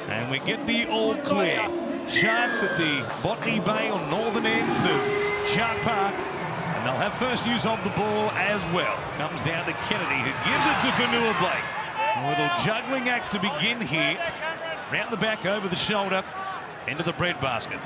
And we get the all clear. Sharks at the Botany Bay on northern end of Shark Park. And they'll have first use of the ball as well. Comes down to Kennedy, who gives it to Cronulla-Blake. A little juggling act to begin here. Round the back, over the shoulder, into the breadbasket.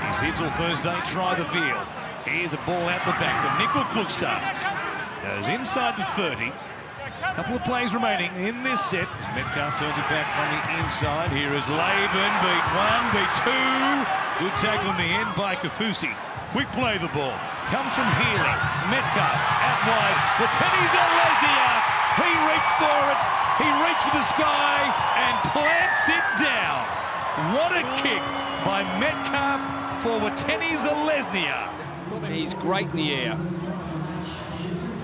He's here till Thursday, try the field. Here's a ball out the back. The nickel Klukstar goes inside the 30. A couple of plays remaining in this set. As Metcalf turns it back on the inside. Here is Laban, beat one, beat two. Good tackle in the end by Kafusi. Quick play the ball. Comes from Healy. Metcalf out wide. Wateni's on Lesniak. He reached for it. He reached for the sky and plants it down. What a kick by Metcalf for Wateni's Lesniak. He's great in the air.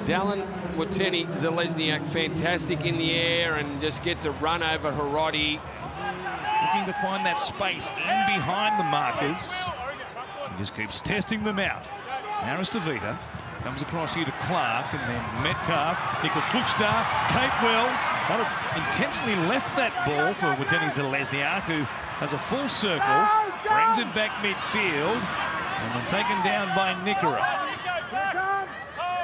Dallin Wateni-Zelezniak, fantastic in the air and just gets a run over Hiroti. Looking to find that space in behind the markers. He just keeps testing them out. Harris to Vita. Comes across here to Clark and then Metcalf. Nickel Klukstar. Capewell. Might have intentionally left that ball for Wateni-Zelezniak, who has a full circle. Brings it back midfield. And then taken down by Nickera.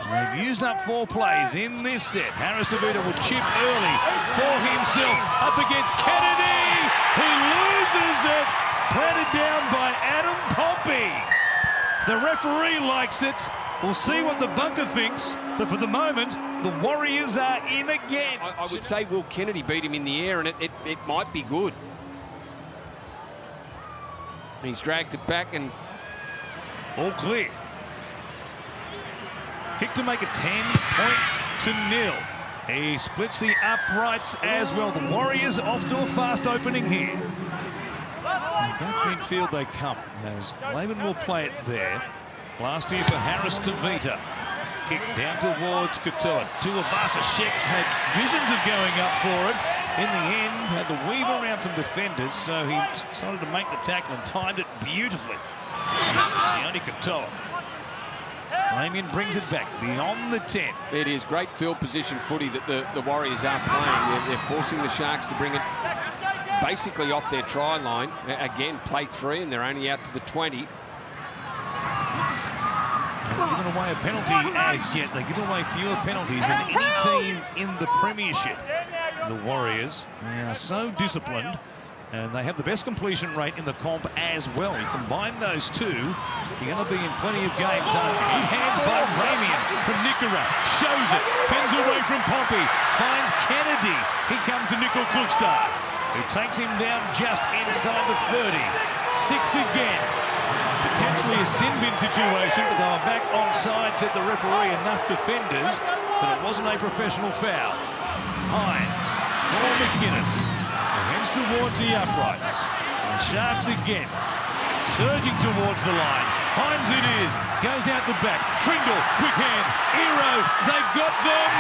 They've used up 4 plays in this set. Harris DeVita will chip early for himself up against Kennedy. He loses it. Planted down by Adam Pompey. The referee likes it. We'll see what the bunker thinks. But for the moment, the Warriors are in again. I would say Will Kennedy beat him in the air, and it might be good. He's dragged it back and all clear. Kick to make it 10-0. He splits the uprights as well. The Warriors off to a fast opening here. Back midfield they come as Laban will play it there. Last year for Harris to Vita. Kick down towards Katoa. Tuivasa-Sheck had visions of going up for it. In the end, had to weave around some defenders, so he decided to make the tackle and timed it beautifully. Sione Katoa. Damien brings it back beyond the 10. It is great field position footy that the Warriors are playing. They're forcing the Sharks to bring it basically off their try line. Again, play 3, and they're only out to the 20. They've given away a penalty as yet. They give away fewer penalties than any team in the Premiership. The Warriors, they are so disciplined, and they have the best completion rate in the comp as well. You combine those two, you're going to be in plenty of games. Good hands by Ramian from Nickera. Shows it. Fends away from Pompey. Finds Kennedy. He comes to Nickel Klukstar, who takes him down just inside the 30. 6 again. Potentially a sin bin situation, but they were back onside, said the referee. Enough defenders, but it wasn't a professional foul. Hines for McGuinness. Heads towards the uprights. And the Sharks again, surging towards the line. Hines it is. Goes out the back. Trindle, quick hands. Ero, they've got them.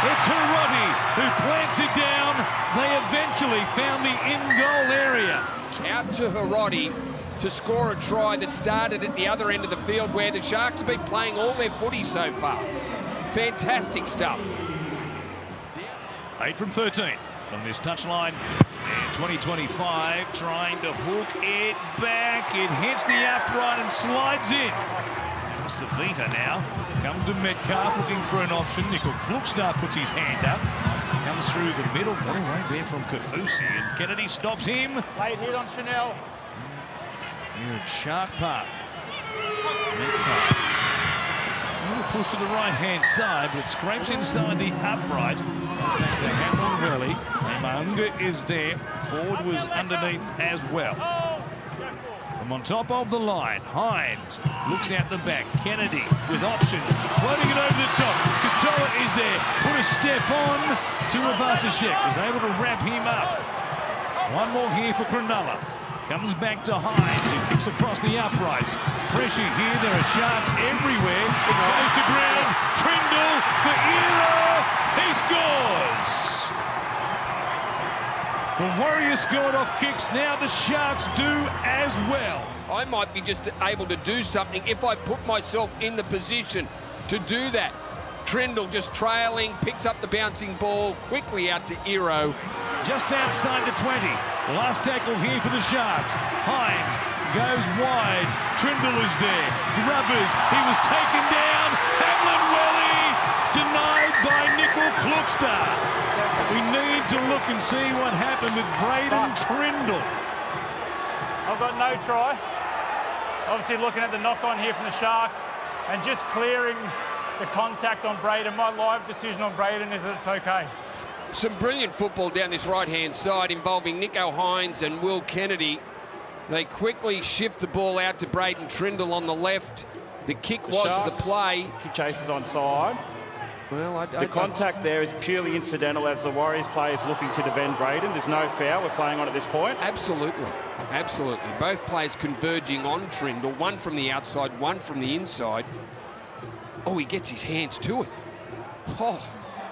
It's Hiroti who plants it down. They eventually found the in-goal area. Out to Hiroti to score a try that started at the other end of the field where the Sharks have been playing all their footy so far. Fantastic stuff. 8 from 13 from this touchline. And 2025 trying to hook it back. It hits the upright and slides in. Comes to Vita now. Comes to Metcalf looking for an option. Nickel Klukstar puts his hand up. Comes through the middle. What a way there from Kafusi. And Kennedy stops him. Late hit on Chanel. Here at Shark Park. Metcalf. A little push to the right-hand side, but it scrapes inside the upright. It's back to Hamlin Relly. Maunga is there. Ford was underneath as well. From on top of the line, Hines looks out the back. Kennedy with options, floating it over the top. Katoa is there. Put a step on to Tuivasa-Sheck. Was able to wrap him up. One more here for Cronulla. Comes back to Hines, who kicks across the uprights. Pressure here, there are Sharks everywhere. It goes to ground. Trindle for Ero. He scores! The Warriors scored off kicks. Now the Sharks do as well. I might be just able to do something if I put myself in the position to do that. Trindle just trailing, picks up the bouncing ball quickly out to Ero. just outside the 20. The last tackle here for the Sharks. Hines goes wide. Trindle is there. Rubbers. He was taken down. Hamlin Welly denied by Nickel Klukstar. We need to look and see what happened with Braden Trindle. I've got no try. Obviously looking at the knock-on here from the Sharks and just clearing the contact on Braden. My live decision on Braden is that it's okay. Some brilliant football down this right-hand side involving Nico Hines and Will Kennedy. They quickly shift the ball out to Braden Trindle on the left. The kick was the play. Kick chases on side. Well, the contact there is purely incidental as the Warriors player is looking to defend Braden. There's no foul. We're playing on at this point. Absolutely. Absolutely. Both players converging on Trindle. One from the outside, one from the inside. Oh, he gets his hands to it. Oh,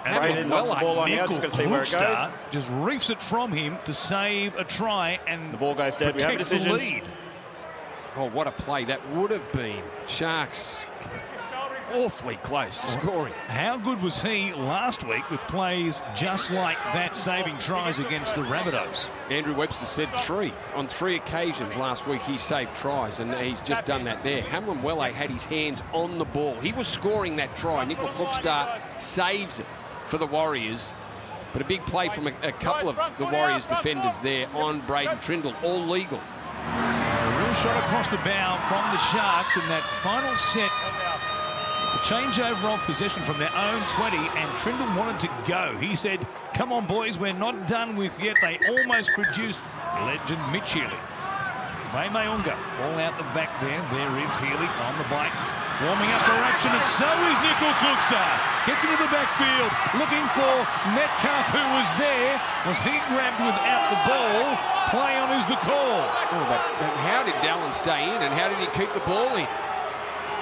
Braden knocks the ball on out. Just going to see where it goes. Just reefs it from him to save a try and the ball goes dead. We have a decision. Lead. Oh, what a play that would have been. Sharks awfully close to scoring. How good was he last week with plays just like that, saving tries against the Rabbitohs? Andrew Webster said 3. On 3 occasions last week he saved tries, and he's just done that there. Hamlin Welly had his hands on the ball. He was scoring that try. Nickel Klukstar saves it for the Warriors. But a big play from a couple of the Warriors defenders there on Braden Trindle, all legal. A real shot across the bow from the Sharks in that final set. The changeover of possession from their own 20, and Trindle wanted to go. He said, come on, boys, we're not done with yet. They almost produced legend Mitch Healy. Vaimaunga, all out the back there. There is Healy on the bike, warming up for action, and so is Nickel Klukstar. Gets into the backfield, looking for Metcalf, who was there. Was he grabbed without the ball? Play on is the call. Oh, but how did Dallin stay in, and how did he keep the ball in?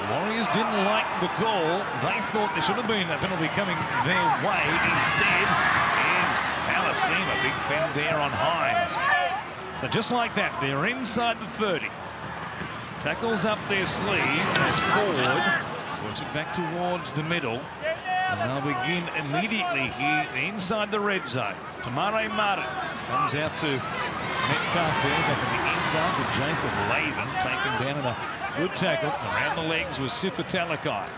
Warriors didn't like the call. They thought there should have been a penalty coming their way. Instead, is Halasima. Big fend there on Hines. So just like that, they're inside the 30. Tackles up their sleeve as forward. Works it back towards the middle. And they'll begin immediately here inside the red zone. Tamare Martin comes out to Metcalf there, back on the inside with Jacob Laven, taken down in a good tackle. Around the legs was Sifa Talakai.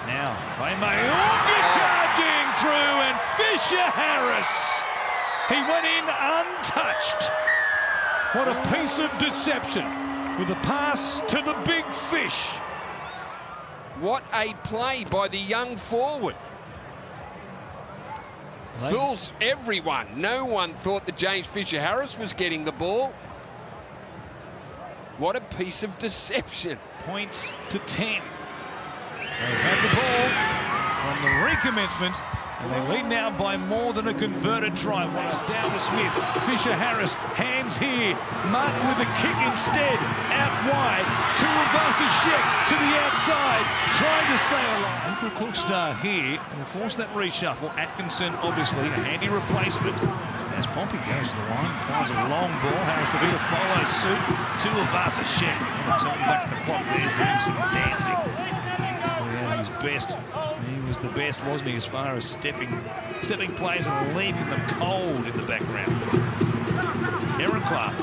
Now, Vaimaunga charging through, and Fisher Harris. He went in untouched. What a piece of deception with a pass to the big fish. What a play by the young forward. Fools everyone. No one thought that James Fisher Harris was getting the ball. What a piece of deception. Points to 10. They have the ball from the recommencement, and they lead now by more than a converted try. Once down to Smith. Fisher Harris, hands here. Martin with a kick instead. Out wide to Ravasa Sheck to the outside, trying to stay alive. Nickel Klukstar here will force that reshuffle. Atkinson, obviously, a handy replacement. As Pompey goes to the line, fires a long ball. Harris to follow suit to Ravasa Sheck. Turn back the clock there, doing some dancing. His best. He was the best, wasn't he, as far as stepping players and leaving them cold in the background. Aaron Clark.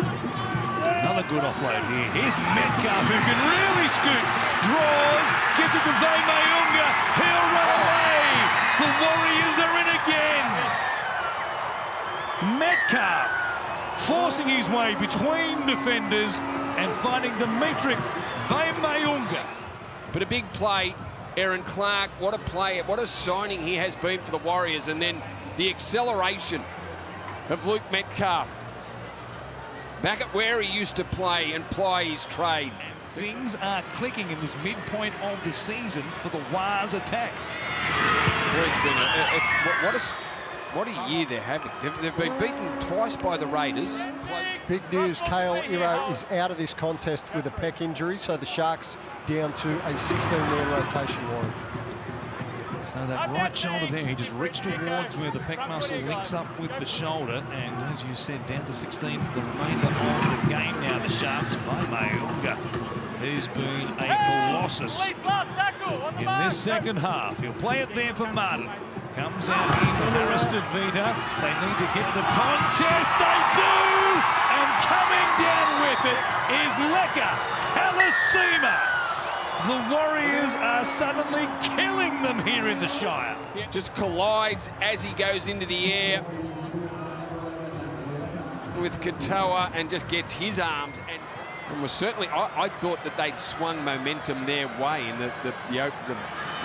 Another good offload here. Here's Metcalf, who can really scoot. Draws, gets it to Vaimaunga. He'll run away. The Warriors are in again. Metcalf forcing his way between defenders and finding Dimitri Vaimaunga. But a big play. Aaron Clark, what a play, what a signing he has been for the Warriors. And then the acceleration of Luke Metcalf. Back at where he used to play and ply his trade. Things are clicking in this midpoint of the season for the Wars attack. Well, it's been what a year they're having. They've been beaten twice by the Raiders. Big news, Kale Iro is out of this contest with a pec injury, so the Sharks down to a 16-man rotation, Warren. So that right shoulder there, he just reached towards where the pec muscle links up with the shoulder, and as you said, down to 16 for the remainder of the game now. The Sharks, Vaimaunga, who's been a colossus in this second half. He'll play it there for Martin. Comes out here for Aristotevita. They need to get the contest. They do! And coming down with it is Leka Halasima. The Warriors are suddenly killing them here in the Shire. Just collides as he goes into the air with Katoa and just gets his arms and was certainly, I thought that they'd swung momentum their way in the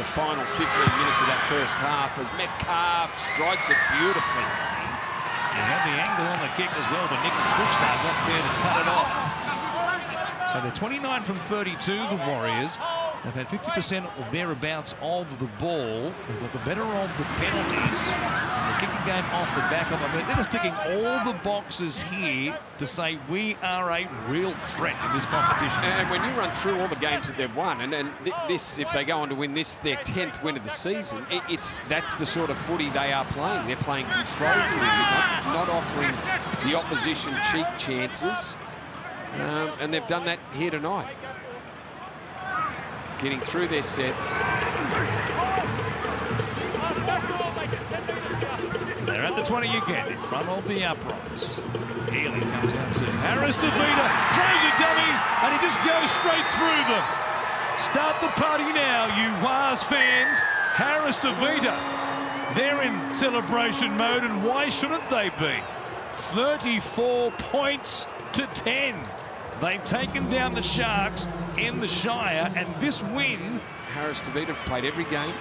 final 15 minutes of that first half as Metcalf strikes it beautifully. They had the angle on the kick as well, but Nickel Crookstar got there to cut it off. So they're 29 from 32, the Warriors. They've had 50% or thereabouts of the ball. They've got the better of the penalties. And the kicking game off the back of them. They're just ticking all the boxes here to say we are a real threat in this competition. And when you run through all the games that they've won, and this, if they go on to win this, their 10th win of the season, that's the sort of footy they are playing. They're playing controlled footy, not offering the opposition cheap chances. And they've done that here tonight. Getting through their sets. They're at the 20 again, in front of the uprights. Healy comes out to Aristotevita, throws a dummy, and he just goes straight through them. Start the party now, you Wars fans. Aristotevita, they're in celebration mode, and why shouldn't they be? 34 points to 10. They've taken down the Sharks in the Shire, and this win... Aristotevita have played every game,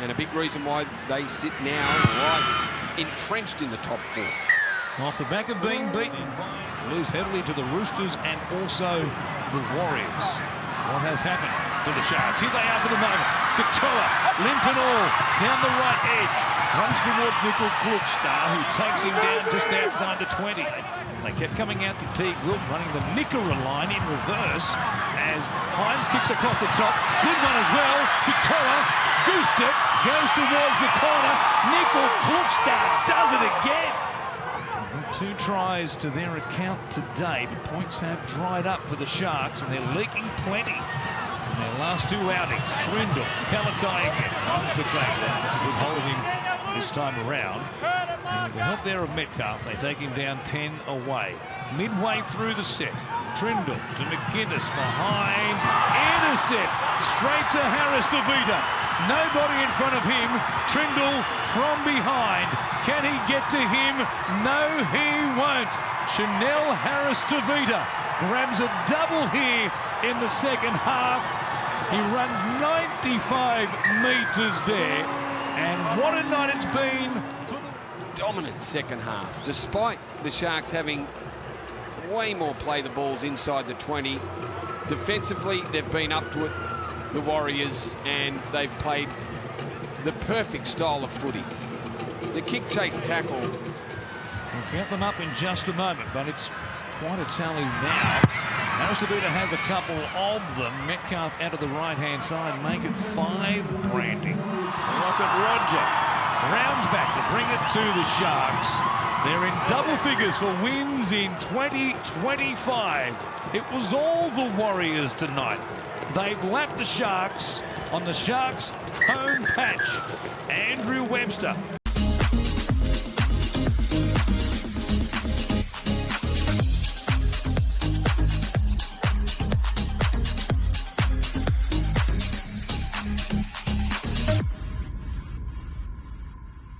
and a big reason why they sit now right entrenched in the top 4. Off the back of being beaten, lose heavily to the Roosters and also the Warriors. What has happened to the Sharks? Here they are for the moment. Katoa, limp and all, down the right edge. Runs towards Nickel Crookstar, who takes him down just outside the 20. They kept coming out to Teague Wilt, running the Nickera line in reverse as Hines kicks across the top. Good one as well. Katoa, goosed it, goes towards the corner. Nickel Crookstar does it again. 2 tries to their account today, but points have dried up for the Sharks, and they're leaking plenty in their last 2 outings. Trindle, Talakai again, runs to take that. That's a good hold of him this time around. And with the help there of Metcalf, they take him down 10 away. Midway through the set, Trindle to McGuinness for Hines. Intercept straight to Aristotevita. Nobody in front of him. Trindle from behind. Can he get to him? No, he won't. Chanel Aristotevita grabs a double here in the second half. He runs 95 metres there. And what a night it's been for the dominant second half, despite the Sharks having way more play the balls inside the 20. Defensively, they've been up to it, the Warriors, and they've played the perfect style of footy. The kick chase tackle. We'll count them up in just a moment, but it's quite a tally now. Aristotevita has a couple of them. Metcalf out of the right-hand side, make it 5. Brandy. Rocket Roger rounds back to bring it to the Sharks. They're in double figures for wins in 2025. It was all the Warriors tonight. They've lapped the Sharks on the Sharks' home patch. Andrew Webster